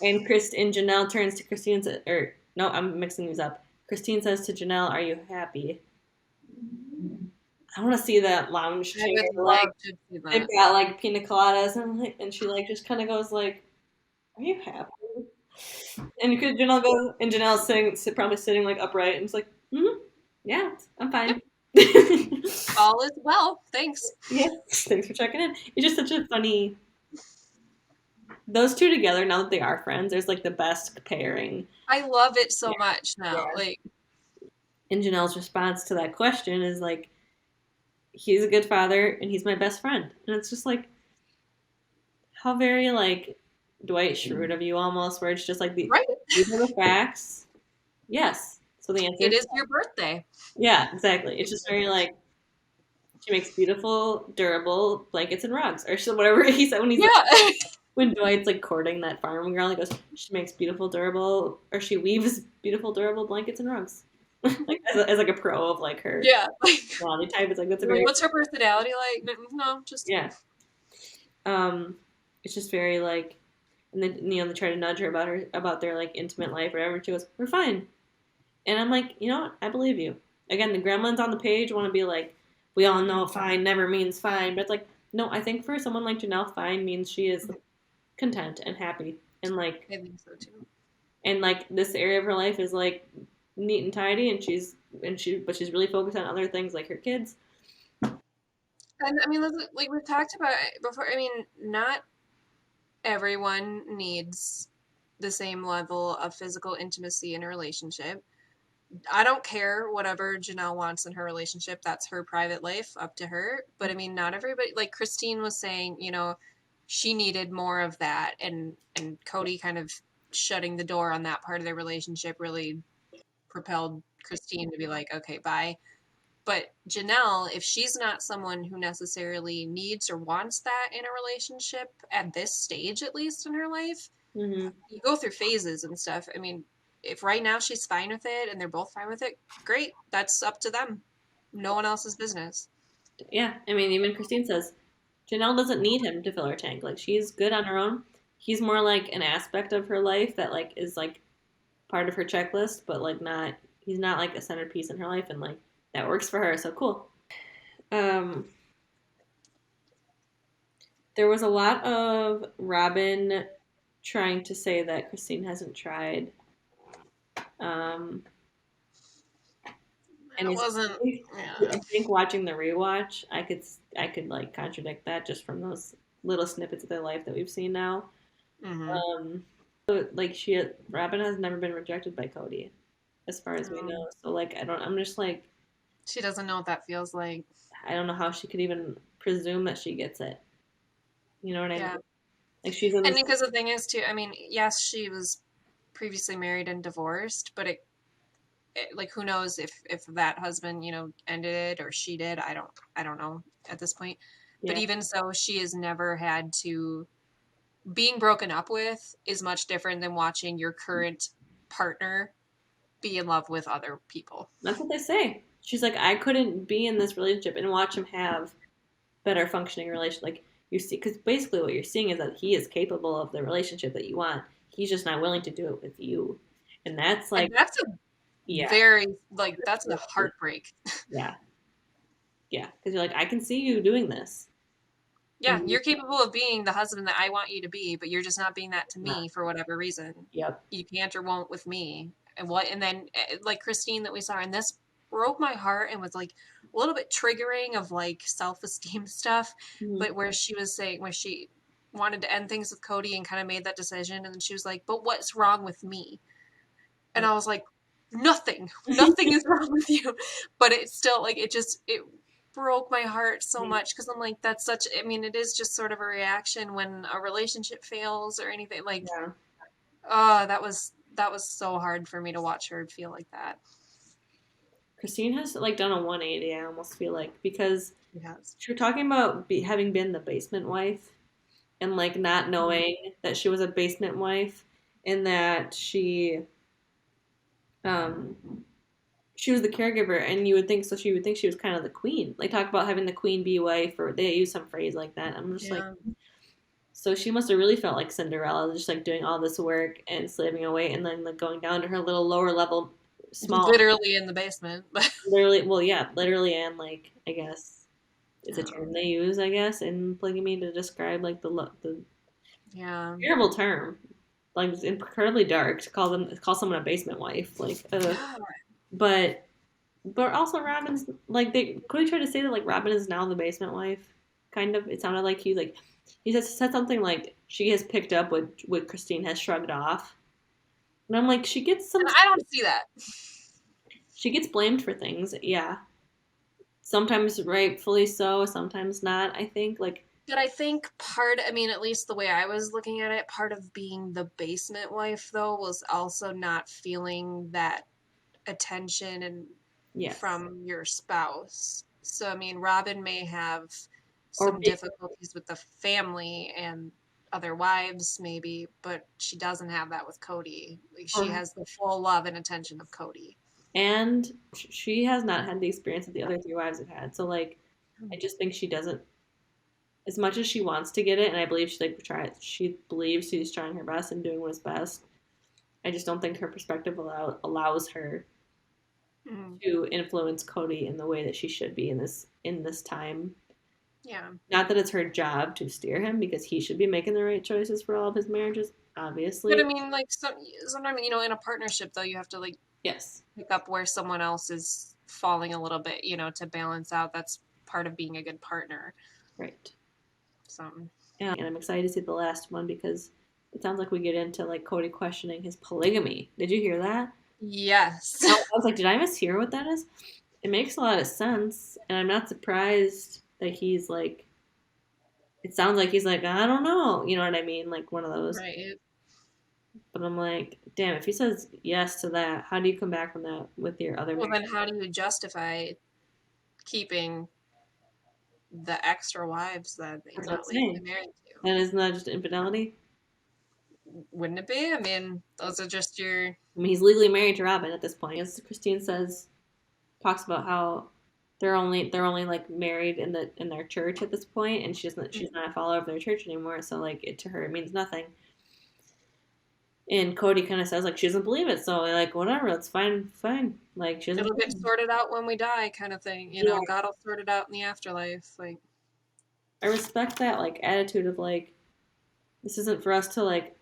And Janelle turns to Christine or no, I'm mixing these up. Christine says to Janelle, "Are you happy?" I want to see that lounge chair. They've got like pina coladas and she like just kind of goes like, "Are you happy?" And Janelle goes and Janelle's probably sitting like upright and it's like, yeah, I'm fine. All is well, thanks. Yeah, thanks for checking in. It's just such a funny. Those two together, now that they are friends, there's like the best pairing. I love it so much now. Yeah. Like, and Janelle's response to that question is like, he's a good father and he's my best friend. And it's just like, how very like Dwight Schrute of you almost, where it's just like these are the facts. Yes. So the answer it is your birthday. Yeah, exactly. It's just very like, she makes beautiful, durable blankets and rugs, or whatever he said when he's like, when Dwight's like courting that farm girl, he goes, she makes beautiful, durable, or she weaves beautiful, durable blankets and rugs. Like as like a pro of like her personality type. It's like that's a very. What's her personality like? No, just yeah. It's just very like, and then they try to nudge her about their like intimate life or whatever. And she goes, "We're fine," and I'm like, you know what? I believe you. Again, the gremlins on the page want to be like, we all know fine never means fine, but it's like, no, I think for someone like Janelle, fine means she is content and happy, and like I think so too. And like this area of her life is like neat and tidy, but she's really focused on other things like her kids. And I mean, like we've talked about it before. I mean, not everyone needs the same level of physical intimacy in a relationship. I don't care whatever Janelle wants in her relationship. That's her private life, up to her. But I mean, not everybody. Like Christine was saying, she needed more of that, and Kody kind of shutting the door on that part of their relationship really propelled Christine to be like, okay, bye. But Janelle, if she's not someone who necessarily needs or wants that in a relationship at this stage, at least in her life, Mm-hmm. you go through phases and stuff. I mean, if right now she's fine with it and they're both fine with it, great. That's up to them. No one else's business. Yeah, I mean, even Christine says Janelle doesn't need him to fill her tank. Like she's good on her own. He's more like an aspect of her life that like is like part of her checklist, but like not. He's not like a centerpiece in her life, and like that works for her. So cool. Um, there was a lot of Robyn trying to say that Christine hasn't tried. Um, and It it's, wasn't. I Yeah. think watching the rewatch, I could like contradict that just from those little snippets of their life that we've seen now. Mm-hmm. Like Robyn has never been rejected by Kody, as far as we know. So like I'm just like She doesn't know what that feels like. I don't know how she could even presume that she gets it. You know what I mean? Yeah. Like she's in And this. because the thing is, too, I mean, yes, she was previously married and divorced, but like, who knows if that husband, ended it or she did. I don't know at this point. But Yeah, even so, she has never had to. Being broken up with is much different than watching your current partner be in love with other people. that's what they say. She's like, I couldn't be in this relationship and watch him have better functioning relation. Like you see, because basically what you're seeing is that he is capable of the relationship that you want. He's just not willing to do it with you, and that's And like, that's a yeah, very, like, that's a heartbreak. yeah, yeah. Because you're like, I can see you doing this, Yeah, and you're capable of being the husband that I want you to be, but you're just not being that to not. me for whatever reason. Yep. You can't or won't with me. And then like Christine that we saw, and this broke my heart and was like a little bit triggering of like self-esteem stuff, Mm-hmm. but where she was saying where she wanted to end things with Kody and kind of made that decision, and then she was like, "But what's wrong with me?" And I was like, nothing is wrong with you. But it's still like it broke my heart so much because I'm like, that's such, I mean, it is just sort of a reaction when a relationship fails or anything. Like, Yeah. oh, that was so hard for me to watch her feel like that. Christine has like done a 180. I almost feel like because Yes. she was talking about having been the basement wife and like not knowing that she was a basement wife and that um she was the caregiver and you would think so she would think she was kind of the queen. Like talk about having the queen be wife or they use some phrase like that. I'm just like Yeah. so she must have really felt like Cinderella, just like doing all this work and slaving away and then like going down to her little lower level small Literally in the basement. But literally well yeah, literally and like I guess it's a term um, they use, I guess, in polygamy to describe like the yeah. terrible term. Like it's incredibly dark to call someone a basement wife. Like Yeah. but also Robyn's like they Cody tried to say that like Robyn is now the basement wife. Kind of. It sounded like he said something like she has picked up what Christine has shrugged off. And I'm like, And I don't see that. she gets blamed for things, yeah. Sometimes rightfully so, sometimes not, I think. Like But I think I mean, at least the way I was looking at it, part of being the basement wife, though, was also not feeling that attention and yes. from your spouse. So, I mean, Robyn may have Or some difficulties with the family and other wives, maybe, but she doesn't have that with Kody. Like, she or has the full love and attention of Kody. and she has not had the experience that the other three wives have had. So like I just think she doesn't as much as she wants to get it, and I believe she believes she's trying her best and doing what's best. I just don't think her perspective allows her Mm-hmm. to influence Kody in the way that she should be in this time. Yeah. Not that it's her job to steer him because he should be making the right choices for all of his marriages, But I obviously. mean, like, sometimes, in a partnership, though, you have to, like, Yes. pick up where someone else is falling a little bit, to balance out. That's part of being a good partner. Right. So, And I'm excited to see the last one because it sounds like we get into like Cody questioning his polygamy. Did you hear that? yes. I was like, did I mishear what that is? It makes a lot of sense, and I'm not surprised that he's like it sounds like he's like, I don't know. You know what I mean? Like one of those. Right. But I'm like, damn, if he says yes to that, how do you come back from that with your other Well, marriage? then how do you justify keeping the extra wives that he's That's what I'm not legally saying. married to? And isn't that just infidelity? Wouldn't it be? I mean, those are just your. I mean, he's legally married to Robyn at this point. As Christine says, talks about how they're only like married in their church at this point, and she's not a follower of their church anymore. So like to her it means nothing. And Kody kind of says like she doesn't believe it, so like whatever, that's fine. Like she doesn't. It'll get believe it. sorted out when we die, kind of thing. You Yeah, know, God will sort it out in the afterlife. Like, I respect that like attitude of like this isn't for us to like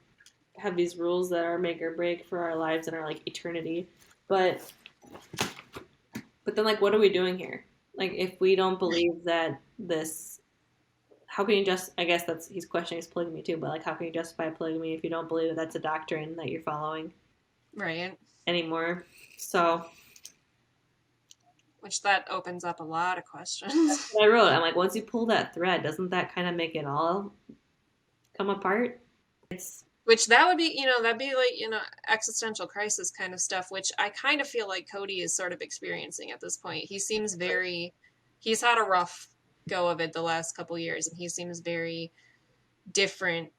have these rules that are make or break for our lives and our like eternity, but then like what are we doing here? Like if we don't believe that this how can you just I guess that's he's questioning his polygamy too, but like how can you justify polygamy if you don't believe that that's a doctrine that you're following right? anymore? So Which that opens up a lot of that's questions. what I wrote. I'm like, once you pull that thread, doesn't that kind of make it all come apart? It's Which that would be, that'd be like, existential crisis kind of stuff, which I kind of feel like Kody is sort of experiencing at this point. He's had a rough go of it the last couple years, and he seems very different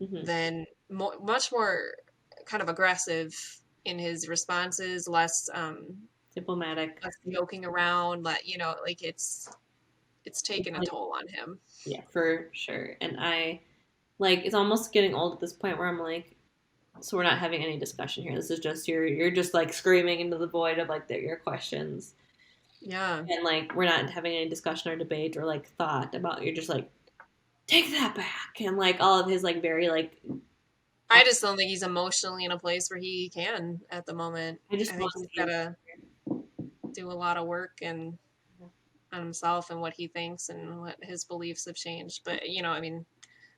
mm-hmm. than, much more kind of aggressive in his responses, Diplomatic. less joking around, like it's taken a Like, toll on him. yeah, for sure. And I like it's almost getting old at this point where I'm like, so we're not having any discussion here. This is just you're just like screaming into the void of like your questions, Yeah. and like we're not having any discussion or debate or like thought about. You're just like take that back, and like all of his like very like I just don't think he's emotionally in a place where he can at the moment. I I just think want to he's see got to do a lot of work and on himself and what he thinks and what his beliefs have changed. But I mean,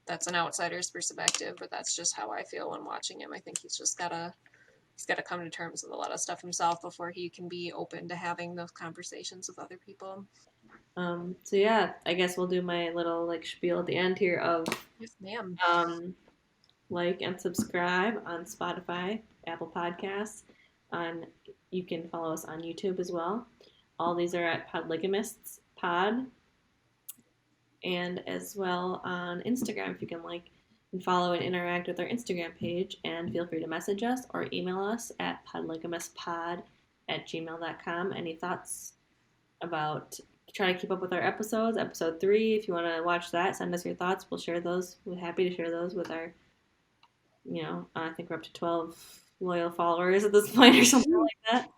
that's an outsider's perspective, but that's just how I feel when watching him. I think he's got to come to terms with a lot of stuff himself before he can be open to having those conversations with other people. So yeah, I guess we'll do my little like spiel at the end here of Yes, ma'am. um like and subscribe on Spotify, Apple Podcasts. On you can follow us on YouTube as well. All these are at Podlygamists Pod, and as well on Instagram if you can like and follow and interact with our Instagram page. And feel free to message us or email us at podlygamistpod@gmail.com. Any thoughts about try to keep up with our episodes? Episode 3, if you want to watch that, send us your thoughts. We'll share those. We're happy to share those with our I think we're up to 12 loyal followers at this point or something like that.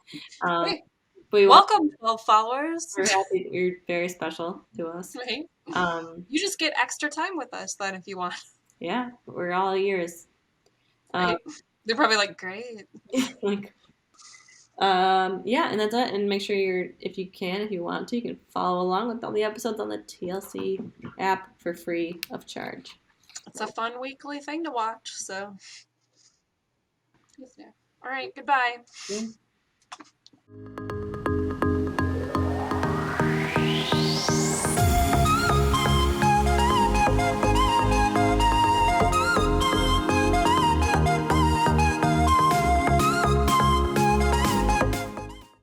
Hey, But we welcome, 12 followers. we're happy. You're very special to us. Right? Um, You just get extra time with us then if you want. yeah, we're all ears. Right? They're probably like, great. Like, yeah, and that's it. And make sure if you want to, you can follow along with all the episodes on the TLC app for free of charge. It's a fun weekly thing to watch, so. Yeah. All right, goodbye. Yeah.